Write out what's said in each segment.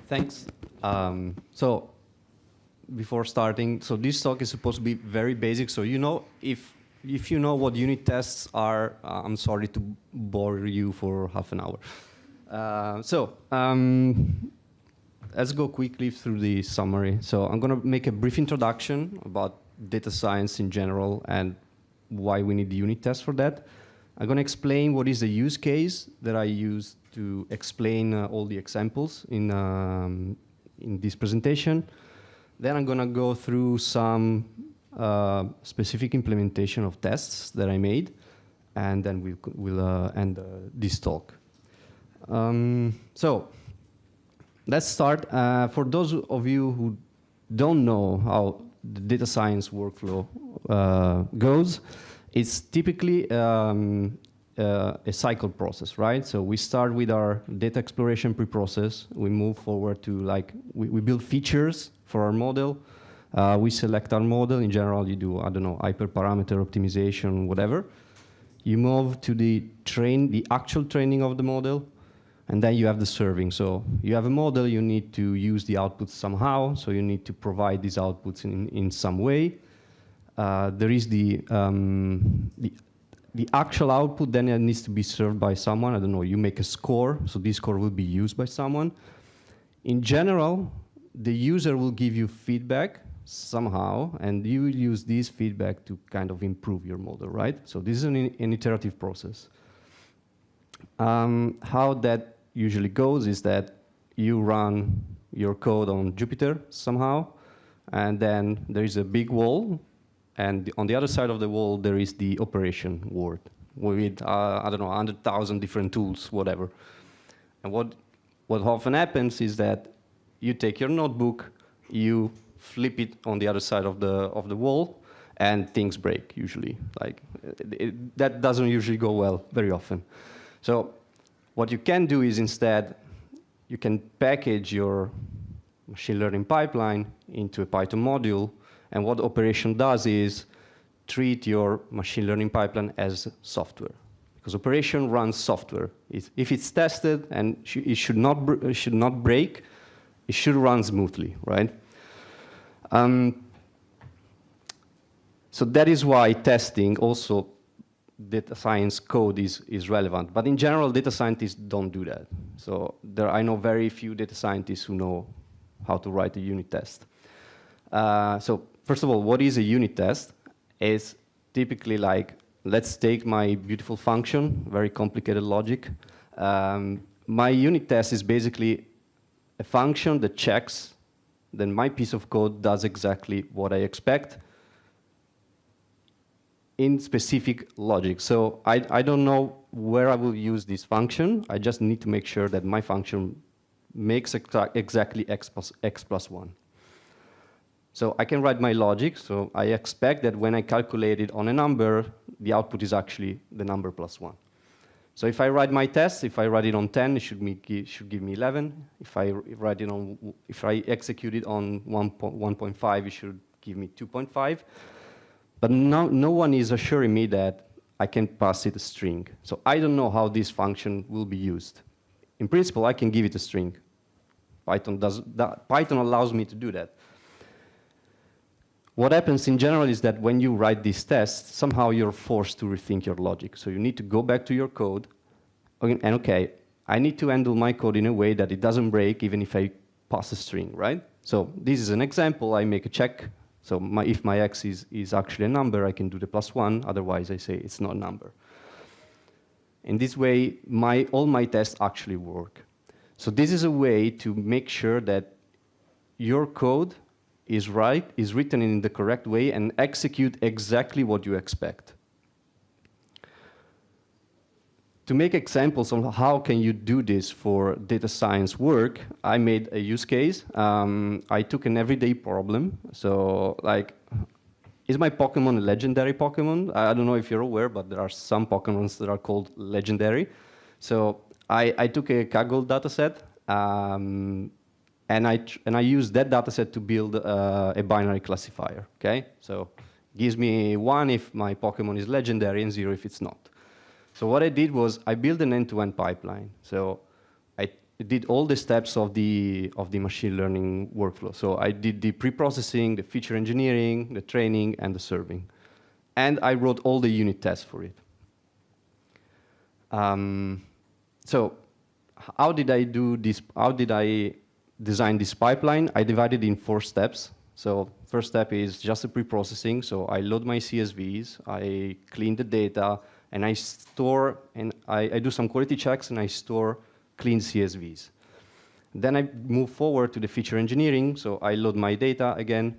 Thanks. So before starting, so this talk is supposed to be very basic. So if you know what unit tests are, I'm sorry to bore you for half an hour. Let's go quickly through the summary. So I'm going to make a brief introduction about data science in general and why we need the unit test for that. I'm going to explain what is the use case that I use to explain all the examples in this presentation. Then I'm going to go through some specific implementation of tests that I made, and then we'll end this talk. So let's start. For those of you who don't know how the data science workflow goes, it's typically a cycle process, right? So we start with our data exploration pre-process. We move forward to we build features for our model. We select our model. In general, you do, I don't know, hyperparameter optimization, whatever. You move to the actual training of the model, and then you have the serving. So you have a model, you need to use the outputs somehow, so you need to provide these outputs in some way. There is the actual output, then it needs to be served by someone. I don't know, you make a score, so this score will be used by someone. In general, the user will give you feedback somehow, and you will use this feedback to kind of improve your model, right? So this is an iterative process. How that usually goes is that you run your code on Jupyter somehow, and then there is a big wall, and on the other side of the wall there is the operation world with, I don't know, 100,000 different tools, whatever. And what often happens is that you take your notebook, you flip it on the other side of the wall, and things break usually. That doesn't usually go well very often. So what you can do is instead, you can package your machine learning pipeline into a Python module, and what operation does is treat your machine learning pipeline as software. Because operation runs software. If it's tested and it should not break, it should run smoothly, right? So that is why testing, also data science code is relevant. But in general, data scientists don't do that. So I know very few data scientists who know how to write a unit test. So first of all, what is a unit test? It's typically like, let's take my beautiful function, very complicated logic. My unit test is basically a function that checks that my piece of code does exactly what I expect in specific logic. So I don't know where I will use this function. I just need to make sure that my function makes exactly x plus 1. So I can write my logic. So I expect that when I calculate it on a number, the output is actually the number plus 1. So if I write my test, if I write it on 10, it should give me 11. If I execute it on 1.5, it should give me 2.5. But no one is assuring me that I can pass it a string. So I don't know how this function will be used. In principle, I can give it a string. Python allows me to do that. What happens in general is that when you write these tests, somehow you're forced to rethink your logic. So you need to go back to your code, and okay, I need to handle my code in a way that it doesn't break even if I pass a string, right? So this is an example. I make a check. So if my x is actually a number, I can do the plus 1. Otherwise, I say it's not a number. In this way, all my tests actually work. So this is a way to make sure that your code is written in the correct way and execute exactly what you expect. To make examples of how can you do this for data science work, I made a use case. I took an everyday problem. So is my Pokemon a legendary Pokemon? I don't know if you're aware, but there are some Pokemons that are called legendary. So I took a Kaggle dataset, and I used that dataset to build a binary classifier, okay? So it gives me 1 if my Pokemon is legendary and 0 if it's not. So what I did was I built an end-to-end pipeline. So I did all the steps of the machine learning workflow. So I did the pre-processing, the feature engineering, the training, and the serving. And I wrote all the unit tests for it. So how did I do this? How did I design this pipeline? I divided it in 4 steps. So first step is just the pre-processing. So I load my CSVs, I clean the data, and I store, and I do some quality checks, and I store clean CSVs. Then I move forward to the feature engineering. So I load my data again.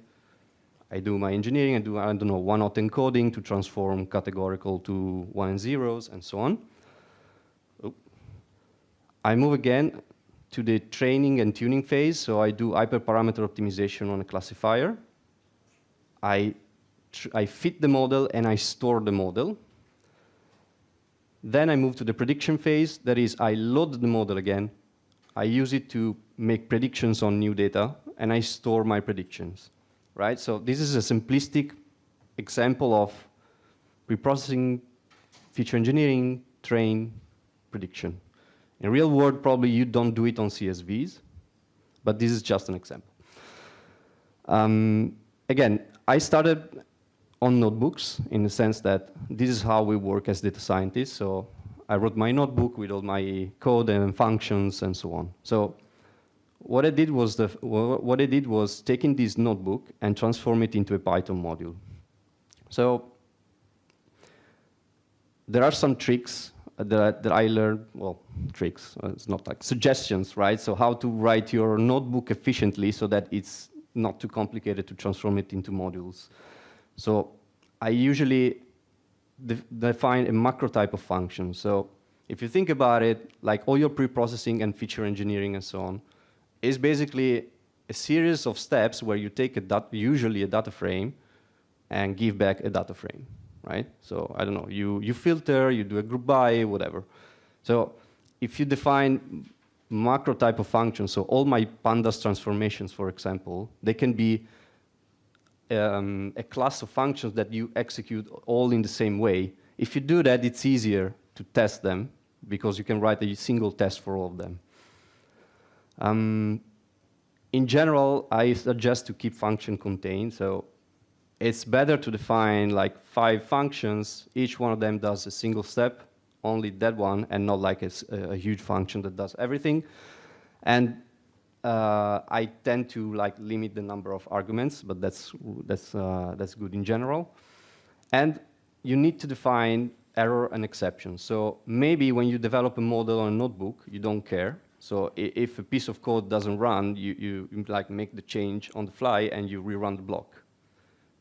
I do my engineering. I do, I don't know, one-hot encoding to transform categorical to 1 and zeros, and so on. I move again to the training and tuning phase. So I do hyperparameter optimization on a classifier. I fit the model, and I store the model. Then I move to the prediction phase. That is, I load the model again. I use it to make predictions on new data, and I store my predictions. Right? So this is a simplistic example of preprocessing, feature engineering, train, prediction. In real world, probably you don't do it on CSVs, but this is just an example. Again, I started on notebooks in the sense that this is how we work as data scientists. So I wrote my notebook with all my code and functions and so on. So what I did was taking this notebook and transform it into a Python module. So there are some tricks that I learned, well, tricks, it's not like suggestions, right? So how to write your notebook efficiently so that it's not too complicated to transform it into modules. So I usually define a macro type of function. So if you think about it, like all your pre-processing and feature engineering and so on is basically a series of steps where you take usually a data frame and give back a data frame. Right? So I don't know, you filter, you do a group by, whatever. So if you define macro type of functions, so all my pandas transformations, for example, they can be a class of functions that you execute all in the same way. If you do that, it's easier to test them because you can write a single test for all of them. In general, I suggest to keep function contained. So it's better to define like 5 functions. Each one of them does a single step, only that one, and not like a huge function that does everything. And I tend to like limit the number of arguments, but that's good in general. And you need to define error and exception. So maybe when you develop a model on a notebook, you don't care. So if a piece of code doesn't run, you like make the change on the fly and you rerun the block.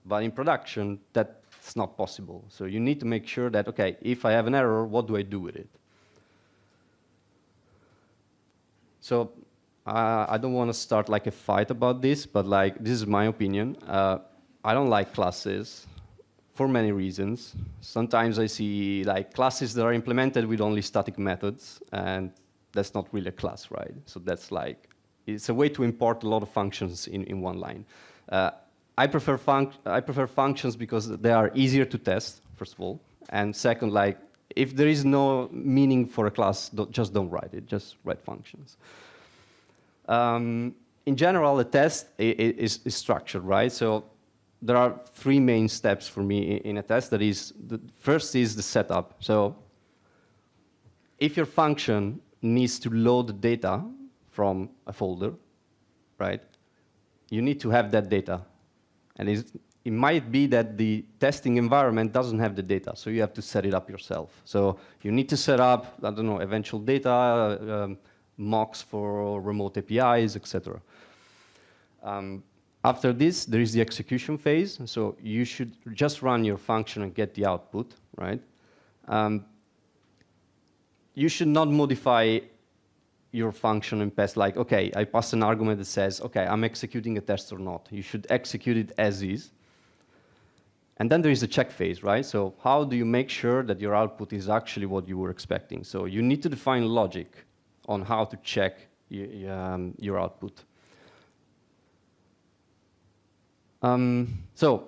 But in production, that's not possible. So you need to make sure that, okay, if I have an error, what do I do with it? So I don't want to start like a fight about this, but like this is my opinion. I don't like classes for many reasons. Sometimes I see like classes that are implemented with only static methods, and that's not really a class, right? So that's like, it's a way to import a lot of functions in one line. I prefer functions because they are easier to test, first of all. And second, like, if there is no meaning for a class, just don't write it, just write functions. In general, a test is structured, right? So there are 3 main steps for me in a test. That is, the first is the setup. So if your function needs to load the data from a folder, right, you need to have that data. And it might be that the testing environment doesn't have the data, so you have to set it up yourself. So you need to set up, I don't know, eventual data, mocks for remote APIs, etc. After this, there is the execution phase. So you should just run your function and get the output, right? You should not modify your function and pass like, okay, I pass an argument that says, okay, I'm executing a test or not. You should execute it as is. And then there is the check phase, right? So how do you make sure that your output is actually what you were expecting? So you need to define logic on how to check your output. So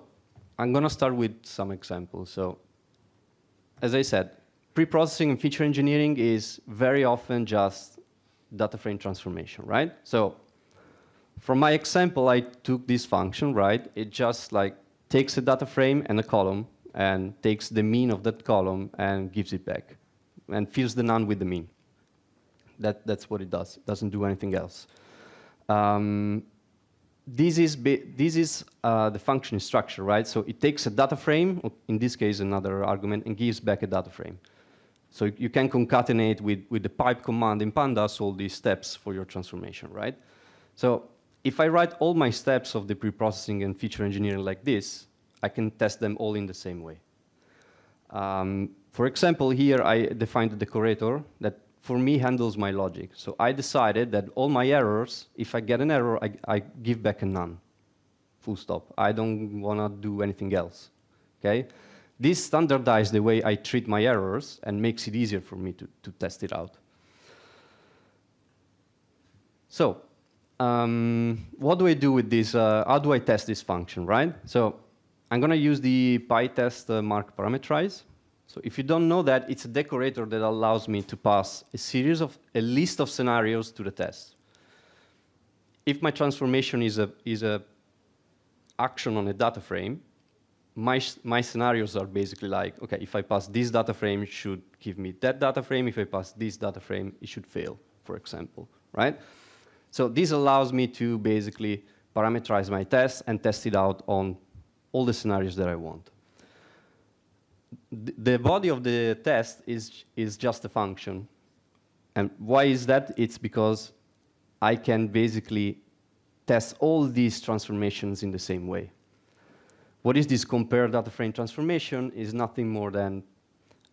I'm going to start with some examples. So as I said, pre-processing and feature engineering is very often just data frame transformation, right? So from my example, I took this function, right? It just like takes a data frame and a column and takes the mean of that column and gives it back and fills the none with the mean. That's what it does. It doesn't do anything else. This is the function structure, right? So it takes a data frame, in this case another argument, and gives back a data frame. So you can concatenate with the pipe command in pandas all these steps for your transformation, right? So if I write all my steps of the preprocessing and feature engineering like this, I can test them all in the same way. For example, here I defined a decorator that for me handles my logic. So I decided that all my errors, if I get an error, I give back a none. Full stop. I don't want to do anything else. Okay? This standardizes the way I treat my errors and makes it easier for me to test it out. So what do I do with this? How do I test this function, right? So I'm going to use the PyTest mark parameterize. So if you don't know that, it's a decorator that allows me to pass a list of scenarios to the test. If my transformation is a action on a data frame, my scenarios are basically like, okay, if I pass this data frame, it should give me that data frame. If I pass this data frame, it should fail, for example, right? So this allows me to basically parameterize my test and test it out on all the scenarios that I want. The body of the test is just a function. And why is that? It's because I can basically test all these transformations in the same way. What is this compare data frame transformation? Is nothing more than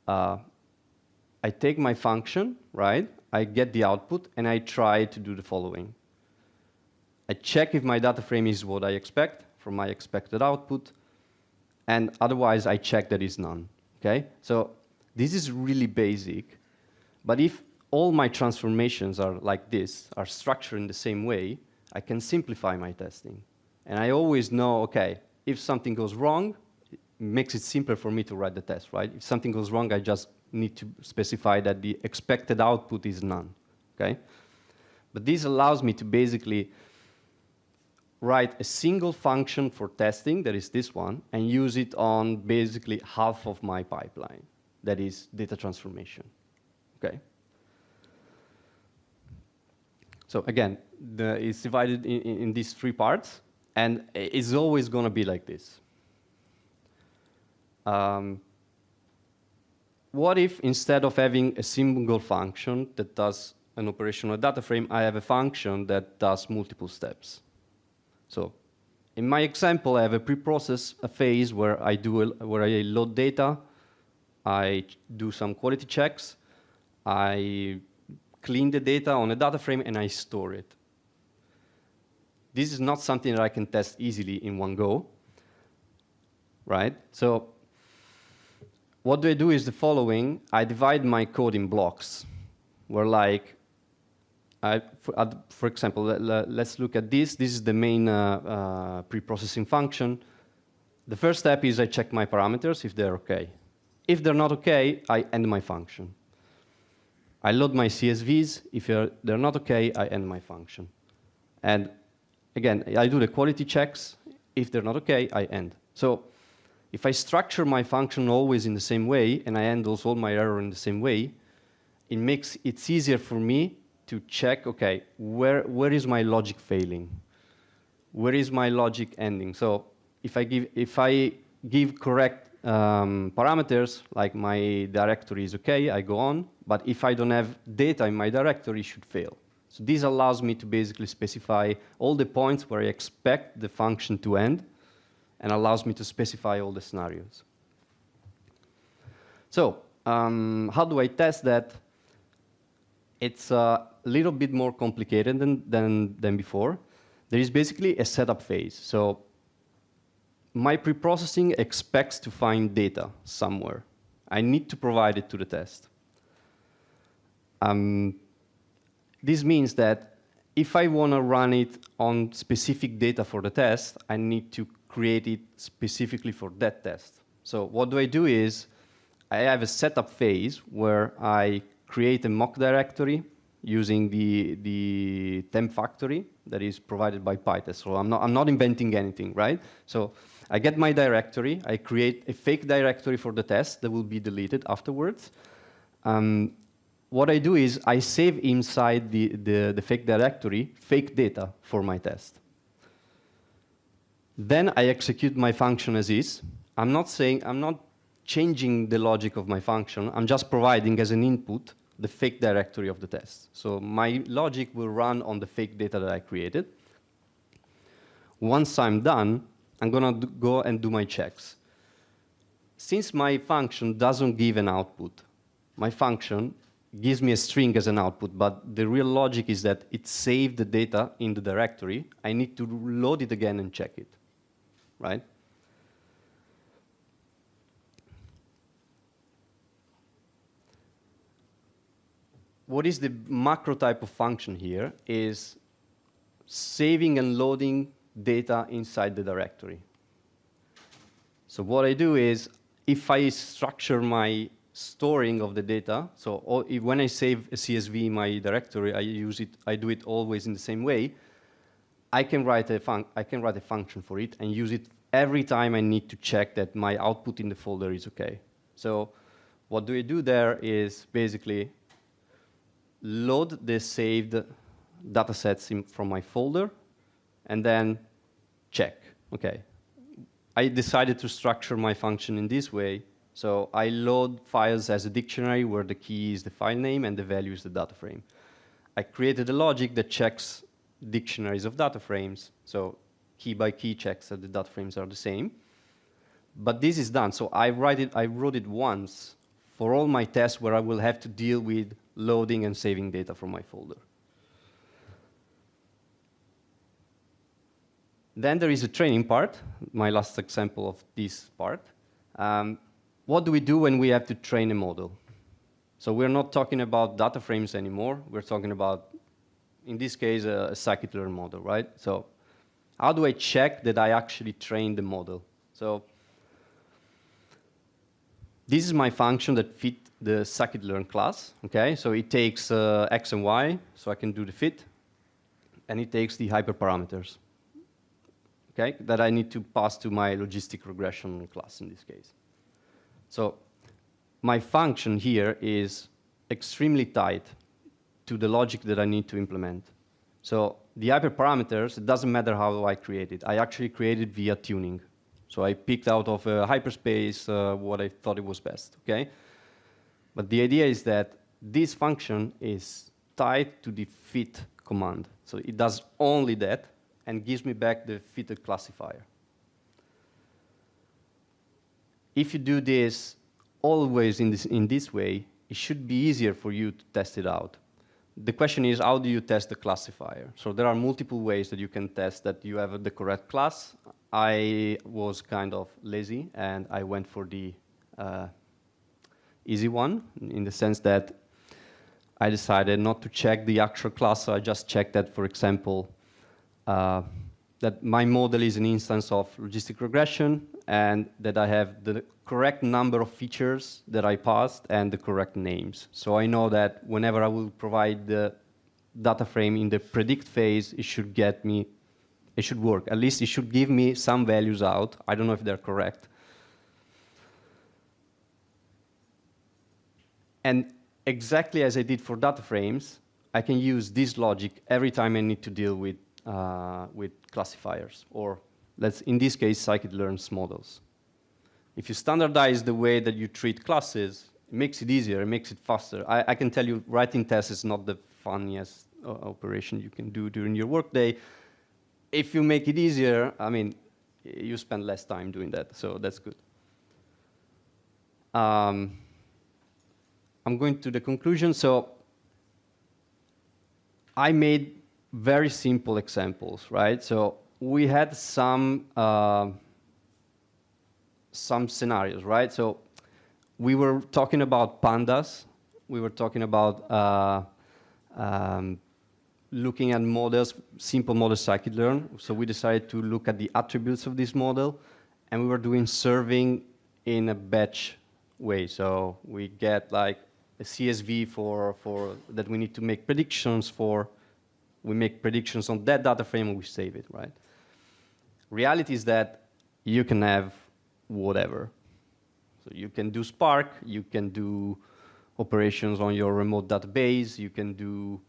I take my function, right? I get the output, and I try to do the following. I check if my data frame is what I expect from my expected output, and otherwise I check that it's none. Okay? So this is really basic, but if all my transformations are like this, are structured in the same way, I can simplify my testing. And I always know, okay, if something goes wrong, it makes it simpler for me to write the test, right? If something goes wrong, I just need to specify that the expected output is none, okay? But this allows me to basically write a single function for testing, that is this one, and use it on basically half of my pipeline, that is data transformation, okay? So again, it's divided in these three parts, and it's always going to be like this. What if instead of having a single function that does an operation on a data frame, I have a function that does multiple steps? So in my example, I have a preprocess, a phase where I load data, I do some quality checks, I clean the data on a data frame, and I store it. This is not something that I can test easily in one go, right? So what do I do is the following. I divide my code in blocks, where like, for example, let's look at this. This is the main pre-processing function. The first step is I check my parameters if they're OK. If they're not OK, I end my function. I load my CSVs. If they're not OK, I end my function. And again, I do the quality checks. If they're not OK, I end. So if I structure my function always in the same way, and I handle all my error in the same way, it makes it easier for me to check, okay, where is my logic failing? Where is my logic ending? So if I give correct parameters, like my directory is okay, I go on. But if I don't have data in my directory, it should fail. So this allows me to basically specify all the points where I expect the function to end, and allows me to specify all the scenarios. So how do I test that? It's a little bit more complicated than before. There is basically a setup phase. So my preprocessing expects to find data somewhere. I need to provide it to the test. This means that if I want to run it on specific data for the test, I need to create it specifically for that test. So what do I do is I have a setup phase where I create a mock directory, using the temp factory that is provided by PyTest. So I'm not inventing anything, right? So I get my directory, I create a fake directory for the test that will be deleted afterwards. What I do is I save inside the fake directory fake data for my test. Then I execute my function as is. I'm not changing the logic of my function. I'm just providing as an input the fake directory of the test. So my logic will run on the fake data that I created. Once I'm done, I'm going to go and do my checks. Since my function doesn't give an output, my function gives me a string as an output, but the real logic is that it saved the data in the directory. I need to load it again and check it, right? What is the macro type of function here is saving and loading data inside the directory. So what I do is, if I structure my storing of the data, so when I save a CSV in my directory, I do it always in the same way. I can write a function for it and use it every time I need to check that my output in the folder is okay. So what do I do there is basically load the saved datasets from my folder and then check. Okay. I decided to structure my function in this way. So I load files as a dictionary where the key is the file name and the value is the data frame. I created a logic that checks dictionaries of data frames. So key by key checks that the data frames are the same. But this is done. So I wrote it once for all my tests where I will have to deal with loading and saving data from my folder. Then there is a training part, my last example of this part. What do we do when we have to train a model? So we're not talking about data frames anymore. We're talking about, in this case, a scikit-learn model, right? So how do I check that I actually trained the model? So this is my function that fit the scikit-learn class. Okay, so it takes x and y, so I can do the fit, and it takes the hyperparameters. Okay, that I need to pass to my logistic regression class in this case. So my function here is extremely tight to the logic that I need to implement. So the hyperparameters, it doesn't matter how I create it. I actually created via tuning. So I picked out of a hyperspace what I thought it was best, okay? But the idea is that this function is tied to the fit command. So it does only that and gives me back the fitted classifier. If you do this always in this way, it should be easier for you to test it out. The question is, how do you test the classifier? So there are multiple ways that you can test that you have the correct class. I was kind of lazy, and I went for the easy one, in the sense that I decided not to check the actual class, so I just checked that, for example, that my model is an instance of logistic regression, and that I have the correct number of features that I passed and the correct names. So I know that whenever I will provide the data frame in the predict phase, it should work. At least it should give me some values out. I don't know if they're correct. And exactly as I did for data frames, I can use this logic every time I need to deal with classifiers, or in this case, scikit-learn models. If you standardize the way that you treat classes, it makes it easier, it makes it faster. I can tell you, writing tests is not the funniest operation you can do during your workday. If you make it easier, I mean, you spend less time doing that, so that's good. I'm going to the conclusion. So I made very simple examples, right? So we had some scenarios, right? So we were talking about pandas. We were talking about looking at models, simple model scikit-learn. So we decided to look at the attributes of this model, and we were doing serving in a batch way. So we get like a CSV for that we need to make predictions for. We make predictions on that data frame and we save it, right? Reality is that you can have whatever. So you can do Spark, you can do operations on your remote database, you can do,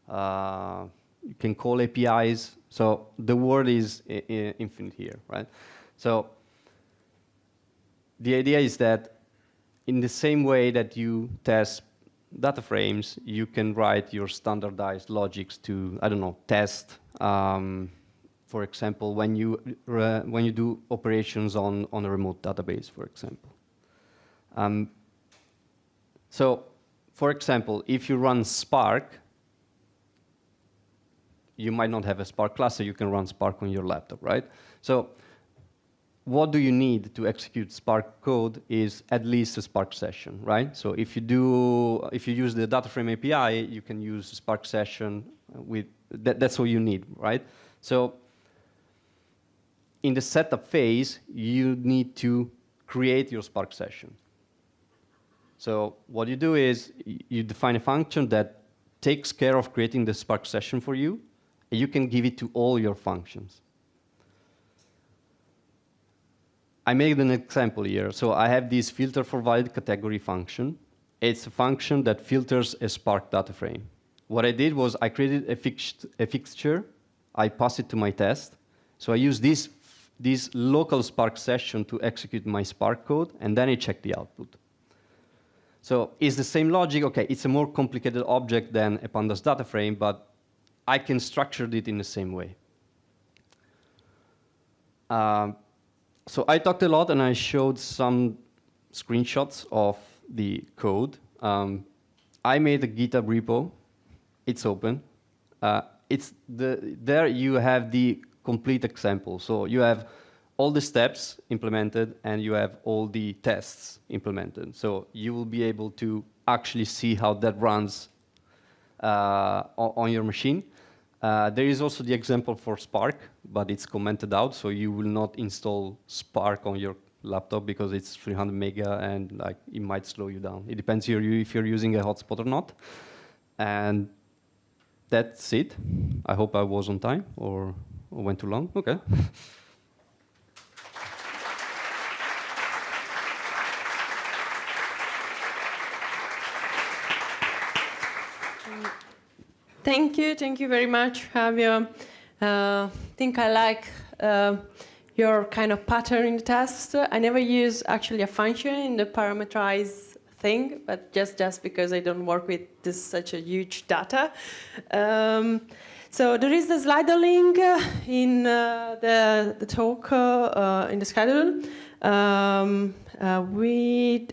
you can call APIs. So the world is infinite here, right? So the idea is that in the same way that you test data frames, you can write your standardized logics to, I don't know, test, for example, when you do operations on a remote database, for example. So, for example, if you run Spark, you might not have a Spark cluster. You can run Spark on your laptop, right? So what do you need to execute Spark code is at least a Spark session, right? So if you use the data frame API, you can use Spark session with, that's what you need, right? So in the setup phase, you need to create your Spark session. So what you do is you define a function that takes care of creating the Spark session for you, and you can give it to all your functions. I made an example here. So I have this filter for valid category function. It's a function that filters a Spark data frame. What I did was I created a fixture. I pass it to my test. So I use this local Spark session to execute my Spark code, and then I check the output. So it's the same logic. OK, it's a more complicated object than a pandas data frame, but I can structure it in the same way. So I talked a lot, and I showed some screenshots of the code. I made a GitHub repo. It's open. There you have the complete example. So you have all the steps implemented, and you have all the tests implemented. So you will be able to actually see how that runs on your machine. There is also the example for Spark, but it's commented out, so you will not install Spark on your laptop because it's 300 mega and like it might slow you down. It depends if you're using a hotspot or not. And that's it. I hope I was on time or went too long. OK. Thank you very much, Javier. I think I like your kind of pattern in the test. I never use actually a function in the parameterize thing, but just because I don't work with such a huge data. So there is the Slido link in the talk in the schedule. I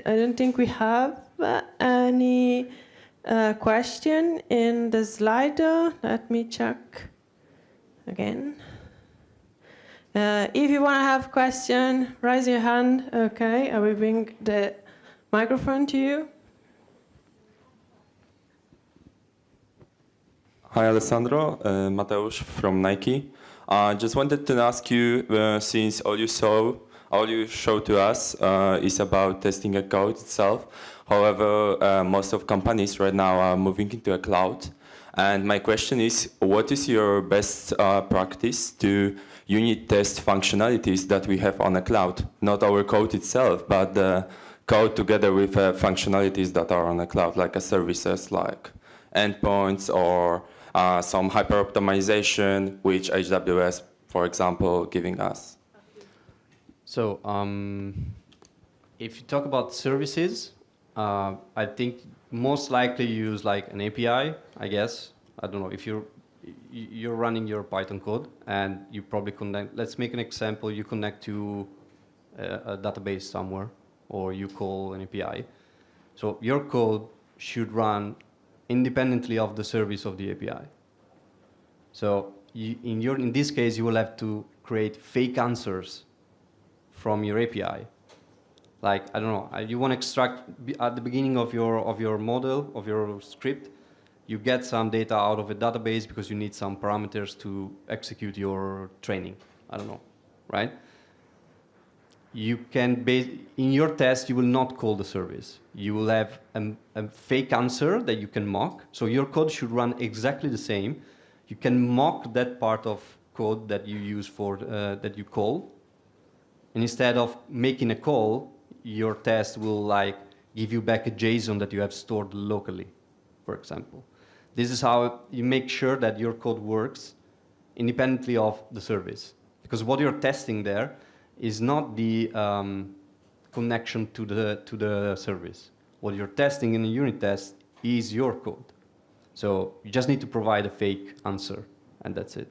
don't think we have any question in the Slido. Let me check again. If you want to have a question, raise your hand. OK, I will bring the microphone to you. Hi, Alessandro. Mateusz from Nike. Just wanted to ask you, since all you show to us is about testing a code itself. However, most of companies right now are moving into a cloud. And my question is, what is your best practice to unit test functionalities that we have on a cloud? Not our code itself, but the code together with functionalities that are on a cloud, like services like endpoints or some hyper-optimization, which AWS, for example, giving us. So if you talk about services, I think most likely you use like an API, I guess. I don't know, if you're running your Python code and you probably connect, let's make an example, you connect to a database somewhere or you call an API. So your code should run independently of the service of the API. So in this case, you will have to create fake answers from your API. Like, I don't know, you want to extract at the beginning of your model, of your script, you get some data out of a database because you need some parameters to execute your training. I don't know, right? you can in your test, you will not call the service. You will have a fake answer that you can mock. So your code should run exactly the same. You can mock that part of code that you use for that you call. And instead of making a call, your test will like give you back a JSON that you have stored locally, for example. This is how you make sure that your code works independently of the service. Because what you're testing there is not the connection to the service. What you're testing in a unit test is your code. So you just need to provide a fake answer, and that's it.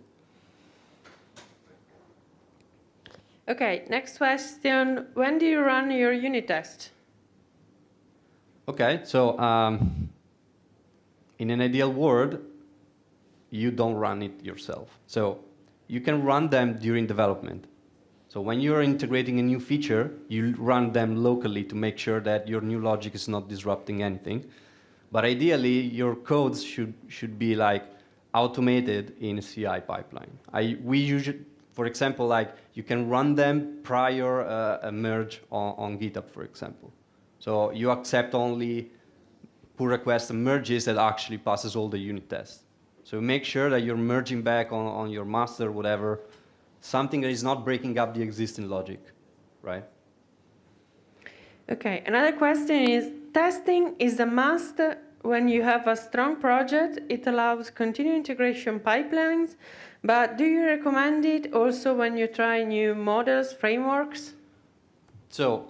Okay, next question. When do you run your unit test? Okay, so in an ideal world, you don't run it yourself. So you can run them during development. So when you're integrating a new feature, you run them locally to make sure that your new logic is not disrupting anything. But ideally, your codes should be like automated in a CI pipeline. We usually, for example, like you can run them prior a merge on GitHub, for example. So you accept only pull requests and merges that actually passes all the unit tests. So make sure that you're merging back on your master, whatever, something that is not breaking up the existing logic, right? Okay, another question is, testing is a must when you have a strong project. It allows continuous integration pipelines, but do you recommend it also when you try new models, frameworks? So,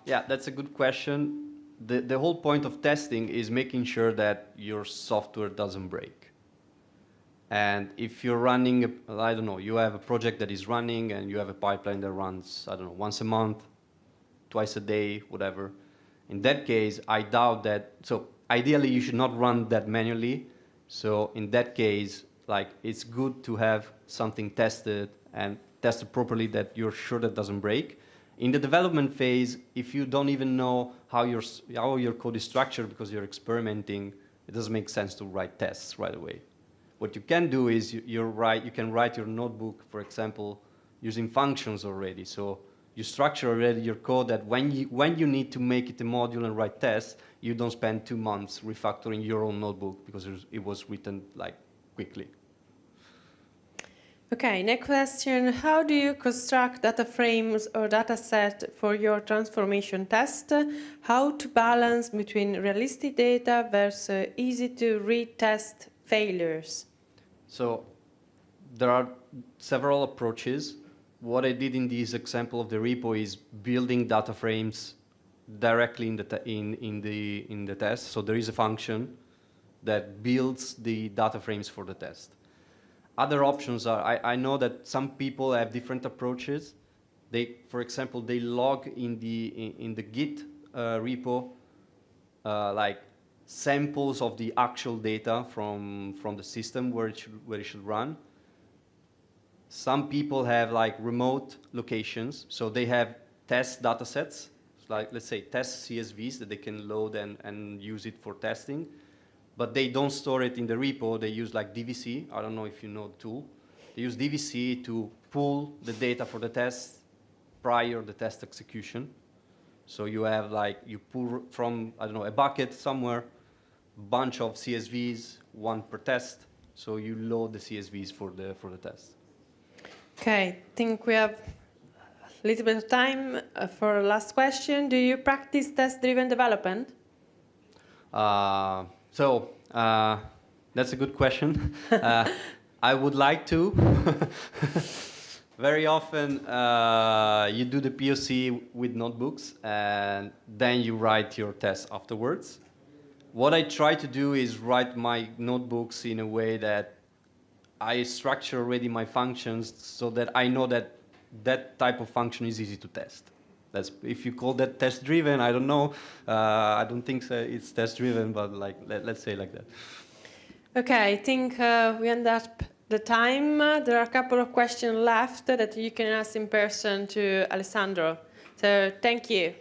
yeah, that's a good question. The whole point of testing is making sure that your software doesn't break. And if you're running, I don't know, you have a project that is running and you have a pipeline that runs, I don't know, once a month, twice a day, whatever. In that case, I doubt that, so ideally you should not run that manually. So in that case, like it's good to have something tested and tested properly that you're sure that doesn't break. In the development phase, if you don't even know how your code is structured because you're experimenting, it doesn't make sense to write tests right away. What you can do is you can write your notebook, for example, using functions already. So you structure already your code that when you need to make it a module and write tests, you don't spend 2 months refactoring your own notebook because it was written like quickly. Okay, next question. How do you construct data frames or data set for your transformation test? How to balance between realistic data versus easy to read test failures? So there are several approaches. What I did in this example of the repo is building data frames directly in the test. So there is a function that builds the data frames for the test. Other options are, I know that some people have different approaches. For example, they log in the Git repo like samples of the actual data from the system where it should run. Some people have like remote locations, so they have test data sets, like let's say test CSVs that they can load and use it for testing. But they don't store it in the repo. They use like DVC. I don't know if you know the tool. They use DVC to pull the data for the test prior the test execution. So you have like, you pull from, I don't know, a bucket somewhere, bunch of CSVs, one per test. So you load the CSVs for the test. Okay, I think we have a little bit of time for a last question. Do you practice test-driven development? So that's a good question. I would like to. Very often you do the POC with notebooks and then you write your tests afterwards. What I try to do is write my notebooks in a way that I structure already my functions so that I know that that type of function is easy to test. That's, if you call that test-driven, I don't know. I don't think so it's test-driven, but like let's say like that. Okay, I think we end up the time. There are a couple of questions left that you can ask in person to Alessandro. So thank you.